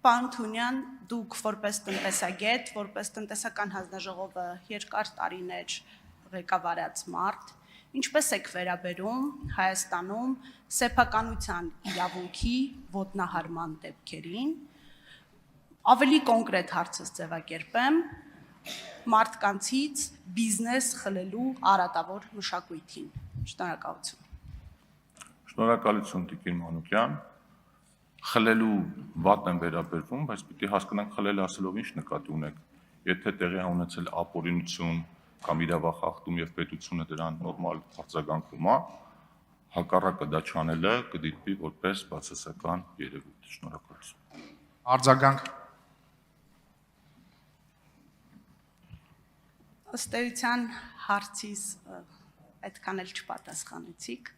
Պարոն Թունյան, դուք որպես տնտեսագետ, որպես տնտեսական հանձնաժողովը երկար տարիներ ղեկավարած մարդ, ինչպես եք վերաբերում Հայաստանում սեփականության իրավունքի ոտնահարման դեպքերին, ավելի կոնկրետ հարցս ձևակերպեմ, մարդկանցից բիզնես խլելու արատավոր մշակույթին։ Շնորհակալություն։ Շնորհակալություն Տիկին Մանուկյան։ Խլելու վատ են վերաբերվում, բայց պիտի հասկանանք խլել ասելով ինչ նկատի ունեք։ Եթե տեղի է ունեցել ապօրինություն կամ իրավախախտում եւ պետությունը դրան նորմալ արձագանքում է, հակառակը դա չանելը կդիտվի որպես բացասական երևույթ։ Շնորհակալություն։ Արձագանք։ Ըստ էության հարցիս այդքան էլ չպատասխանեցիք։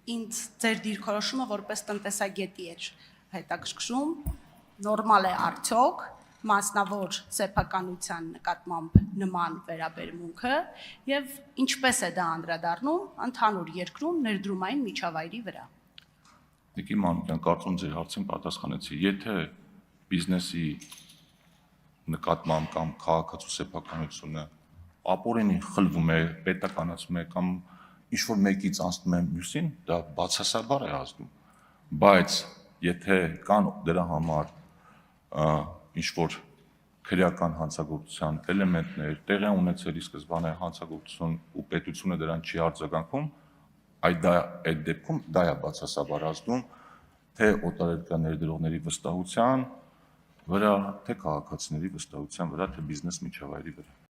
Ինձ ձեր դիրքորոշումը որպես տնտեսագետի էր հետաքրքրում, նորմալ է արդյոք մասնավոր սեփականության նկատմամբ նման վերաբերմունքը եւ ինչպես է դա անդրադառնում ընդհանուր երկրում ներդրումային միջավայրի վրա։ Տիկին Մանուկյան, կարծում ձեր հարցին պատասխանեցի։ Եթե բիզնեսի նկատմամբ կամ քաղաքացու սեփականությունը ապօրինի խլվում է, պետականացում է կամ ինչ-որ մեկից անցնում է մյուսին, դա բացասաբար է ազդում, բայց եթե կան դրա համար ինչ-որ քրեական հանցագործության էլեմենտներ, տեղի ունեցել ի սկզբանե հանցագործություն ու պետությունը դրան չի արձագանքում, այդ դեպքում դա է բացասաբար ազդում թե օտարերկրյա ներդրողների վստահության վրա, թե քաղաքացիների վստահության վրա, թե բիզնես միջավայրի վրա։